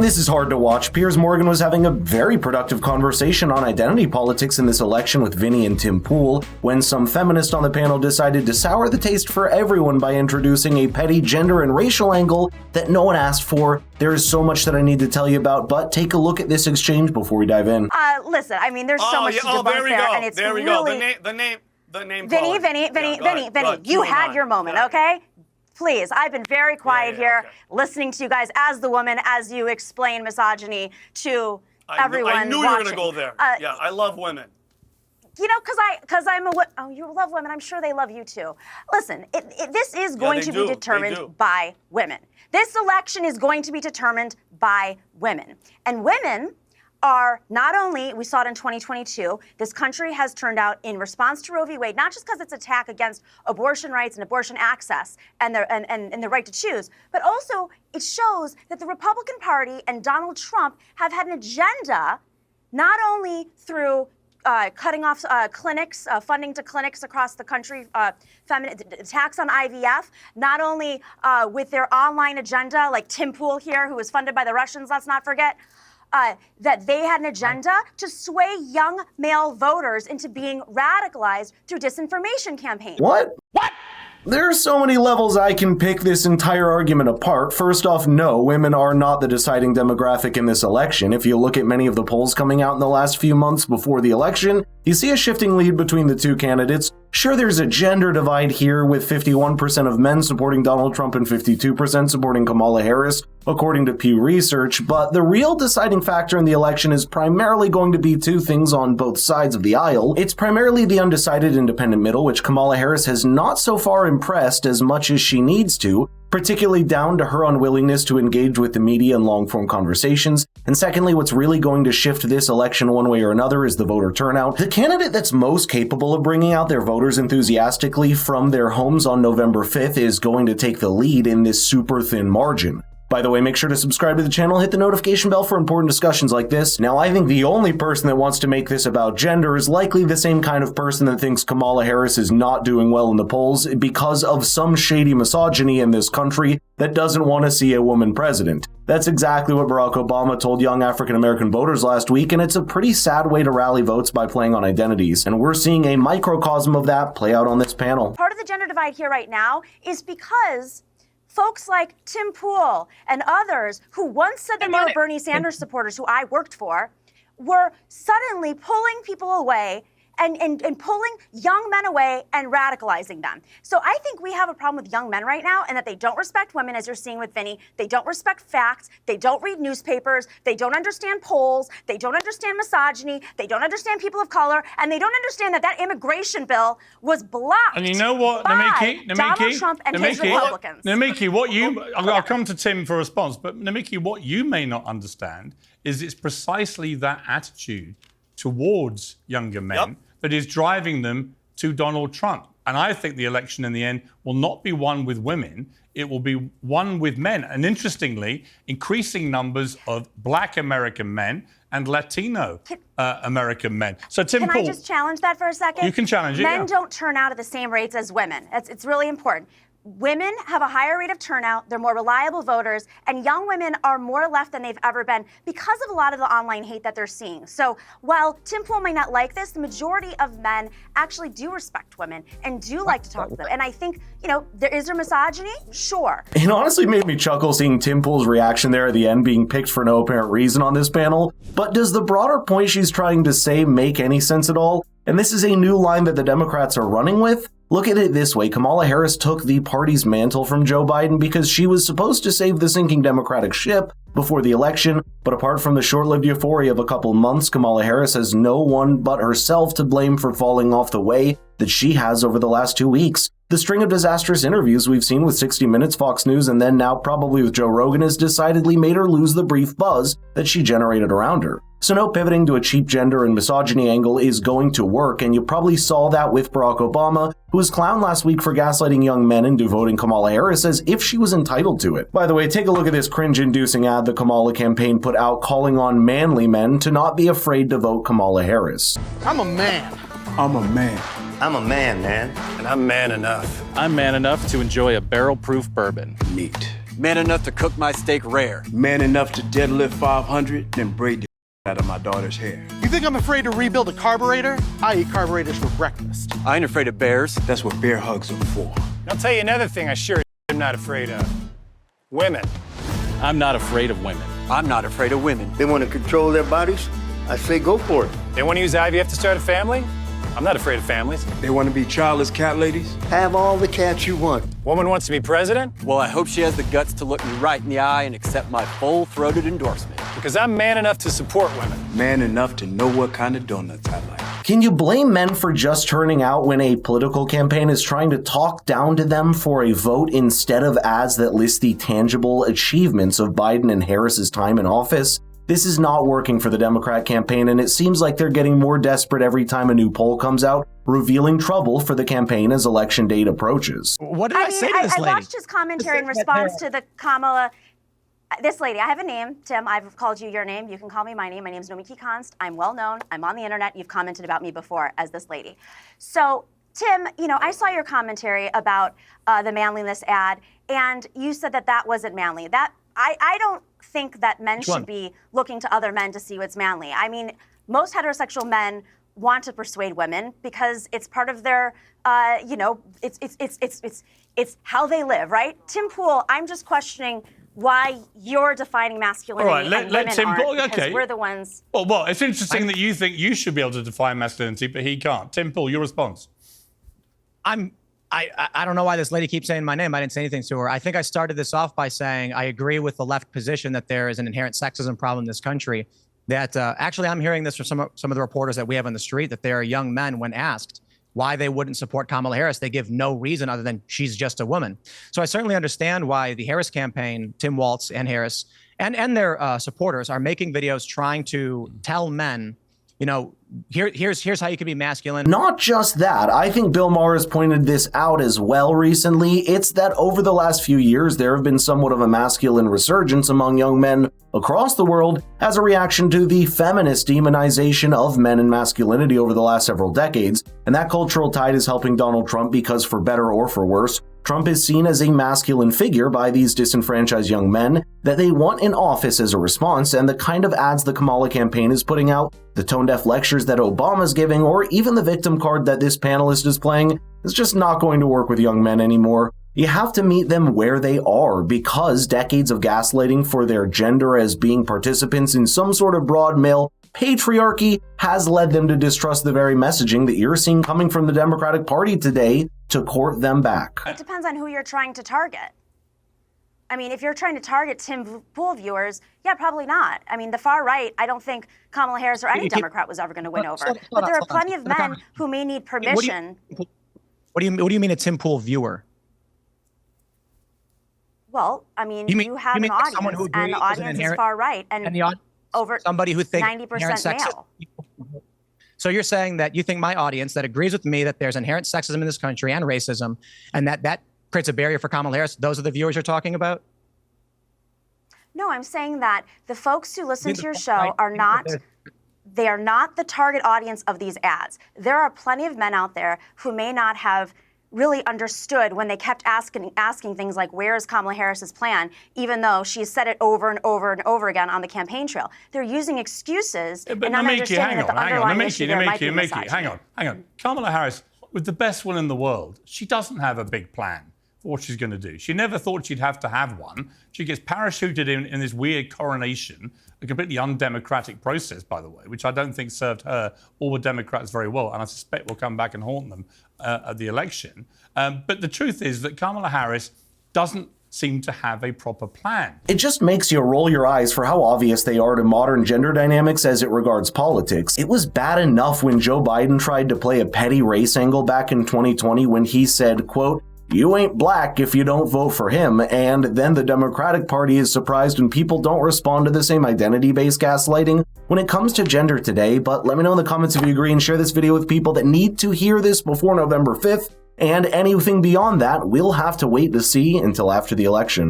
This is hard to watch. Piers Morgan was having a very productive conversation on identity politics in this election with Vinny and Tim Pool, when some feminist on the panel decided to sour the taste for everyone by introducing a petty gender and racial angle that no one asked for. There is so much that I need to tell you about, but take a look at this exchange before we dive in. Listen, I mean, there's so much to debunk there, and it's there we really... go. The name. Vinny, you had your moment, okay? Please, I've been very quiet here, listening to you guys as the woman, as you explain misogyny to everyone I knew watching. you were going to go there. I love women. You know, because I'm a... Oh, you love women. I'm sure they love you, too. Listen, this is going to be determined by women. This election is going to be determined by women. And women are not only, we saw it in 2022, this country has turned out in response to Roe v. Wade, not just because it's attack against abortion rights and abortion access and the right to choose, but also it shows that the Republican Party and Donald Trump have had an agenda, not only through cutting off clinics, funding to clinics across the country, attacks on IVF, not only with their online agenda, like Tim Pool here, who was funded by the Russians, let's not forget, that they had an agenda to sway young male voters into being radicalized through disinformation campaigns. What? There are so many levels I can pick this entire argument apart. First off, no, women are not the deciding demographic in this election. If you look at many of the polls coming out in the last few months before the election, you see a shifting lead between the two candidates. Sure, there's a gender divide here with 51% of men supporting Donald Trump and 52% supporting Kamala Harris, according to Pew Research, but the real deciding factor in the election is primarily going to be two things on both sides of the aisle. It's primarily the undecided independent middle, which Kamala Harris has not so far impressed as much as she needs to, particularly down to her unwillingness to engage with the media in long-form conversations. And secondly, what's really going to shift this election one way or another is the voter turnout. The candidate that's most capable of bringing out their voters enthusiastically from their homes on November 5th is going to take the lead in this super thin margin. By the way, make sure to subscribe to the channel, hit the notification bell for important discussions like this. Now, I think the only person that wants to make this about gender is likely the same kind of person that thinks Kamala Harris is not doing well in the polls because of some shady misogyny in this country that doesn't want to see a woman president. That's exactly what Barack Obama told young African-American voters last week, and it's a pretty sad way to rally votes by playing on identities. And we're seeing a microcosm of that play out on this panel. Part of the gender divide here right now is because folks like Tim Pool and others who once said that they were Bernie Sanders supporters, who I worked for, were suddenly pulling people away and pulling young men away and radicalizing them. So I think we have a problem with young men right now, and that they don't respect women, as you're seeing with Vinny. They don't respect facts. They don't read newspapers. They don't understand polls. They don't understand misogyny. They don't understand people of color. And they don't understand that that immigration bill was blocked. And you know what, by Donald Trump and his Republicans. Namiki, I'll come to Tim for a response, but Namiki, what you may not understand is it's precisely that attitude towards younger men that is driving them to Donald Trump. And I think the election in the end will not be won with women, it will be won with men. And interestingly, increasing numbers of Black American men and Latino American men. So Tim Pool, can I just challenge that for a second? You can challenge it, Men don't turn out at the same rates as women. It's really important. Women have a higher rate of turnout, they're more reliable voters, and young women are more left than they've ever been because of a lot of the online hate that they're seeing. So while Tim Pool might not like this, the majority of men actually do respect women and do like to talk to them. And I think, is there misogyny? Sure. It honestly made me chuckle seeing Tim Pool's reaction there at the end, being picked for no apparent reason on this panel. But does the broader point she's trying to say make any sense at all? And this is a new line that the Democrats are running with. Look at it this way, Kamala Harris took the party's mantle from Joe Biden because she was supposed to save the sinking Democratic ship before the election, but apart from the short-lived euphoria of a couple months, Kamala Harris has no one but herself to blame for falling off the way that she has over the last 2 weeks. The string of disastrous interviews we've seen with 60 Minutes, Fox News, and then now probably with Joe Rogan has decidedly made her lose the brief buzz that she generated around her. So no pivoting to a cheap gender and misogyny angle is going to work, and you probably saw that with Barack Obama, who was clowned last week for gaslighting young men into voting Kamala Harris as if she was entitled to it. By the way, take a look at this cringe-inducing ad the Kamala campaign put out calling on manly men to not be afraid to vote Kamala Harris. I'm a man. I'm a man. I'm a man, man. And I'm man enough. I'm man enough to enjoy a barrel-proof bourbon. Neat. Man enough to cook my steak rare. Man enough to deadlift 500, then braid the out of my daughter's hair. You think I'm afraid to rebuild a carburetor? I eat carburetors for breakfast. I ain't afraid of bears. That's what bear hugs are for. I'll tell you another thing I sure am not afraid of. Women. I'm not afraid of women. I'm not afraid of women. They want to control their bodies? I say go for it. They want to use IVF to start a family? I'm not afraid of families. They want to be childless cat ladies? Have all the cats you want. Woman wants to be president? Well, I hope she has the guts to look me right in the eye and accept my full-throated endorsement. Because I'm man enough to support women. Man enough to know what kind of donuts I like. Can you blame men for just turning out when a political campaign is trying to talk down to them for a vote instead of ads that list the tangible achievements of Biden and Harris's time in office? This is not working for the Democrat campaign, and it seems like they're getting more desperate every time a new poll comes out, revealing trouble for the campaign as election date approaches. What did I say to this lady? I watched his commentary in response to the Kamala. This lady, I have a name, Tim. I've called you your name. You can call me my name. My name's Nomiki Konst. I'm well known. I'm on the internet. You've commented about me before as this lady. So, Tim, I saw your commentary about the manliness ad, and you said that that wasn't manly. I don't think that men should be looking to other men to see what's manly. I mean, most heterosexual men want to persuade women because it's part of their, it's how they live, right? Tim Pool, I'm just questioning why you're defining masculinity. All right, and let women Tim aren't, Pool. because Okay, we're the ones. Well, it's interesting that you think you should be able to define masculinity, but he can't. Tim Pool, your response? I don't know why this lady keeps saying my name. I didn't say anything to her. I think I started this off by saying I agree with the left position that there is an inherent sexism problem in this country. That actually, I'm hearing this from some of the reporters that we have on the street, that there are young men, when asked why they wouldn't support Kamala Harris, they give no reason other than she's just a woman. So I certainly understand why the Harris campaign, Tim Walz and Harris, and their supporters are making videos trying to tell men, here's how you can be masculine. Not just that, I think Bill Maher has pointed this out as well recently. It's that over the last few years, there have been somewhat of a masculine resurgence among young men across the world as a reaction to the feminist demonization of men and masculinity over the last several decades. And that cultural tide is helping Donald Trump because, for better or for worse, Trump is seen as a masculine figure by these disenfranchised young men that they want in office as a response, and the kind of ads the Kamala campaign is putting out, the tone-deaf lectures that Obama's giving, or even the victim card that this panelist is playing is just not going to work with young men anymore. You have to meet them where they are, because decades of gaslighting for their gender as being participants in some sort of broad male patriarchy has led them to distrust the very messaging that you're seeing coming from the Democratic Party today to court them back. It depends on who you're trying to target. I mean, if you're trying to target Tim Pool viewers, yeah, probably not. I mean, the far right, I don't think Kamala Harris or any Democrat was ever going to win over. But there are plenty of men who may need permission. What do you mean a Tim Pool viewer? Well, I mean, you have an audience, and the audience is far right, and over somebody who thinks 90% male. So you're saying that you think my audience that agrees with me that there's inherent sexism in this country and racism, and that creates a barrier for Kamala Harris, those are the viewers you're talking about? No, I'm saying that the folks who listen to your show are not the target audience of these ads. There are plenty of men out there who may not have really understood when they kept asking things like, where is Kamala Harris's plan, even though she's said it over and over and over again on the campaign trail. They're using excuses and not understanding that the underlying issue there might be misogyny. Hang on. Kamala Harris, with the best will in the world, she doesn't have a big plan for what she's going to do. She never thought she'd have to have one. She gets parachuted in this weird coronation, a completely undemocratic process, by the way, which I don't think served her or the Democrats very well, and I suspect will come back and haunt them at the election. But the truth is that Kamala Harris doesn't seem to have a proper plan. It just makes you roll your eyes for how obvious they are to modern gender dynamics as it regards politics. It was bad enough when Joe Biden tried to play a petty race angle back in 2020 when he said, quote, "You ain't black if you don't vote for him," and then the Democratic Party is surprised when people don't respond to the same identity-based gaslighting when it comes to gender today. But let me know in the comments if you agree, and share this video with people that need to hear this before November 5th, and anything beyond that, we'll have to wait to see until after the election.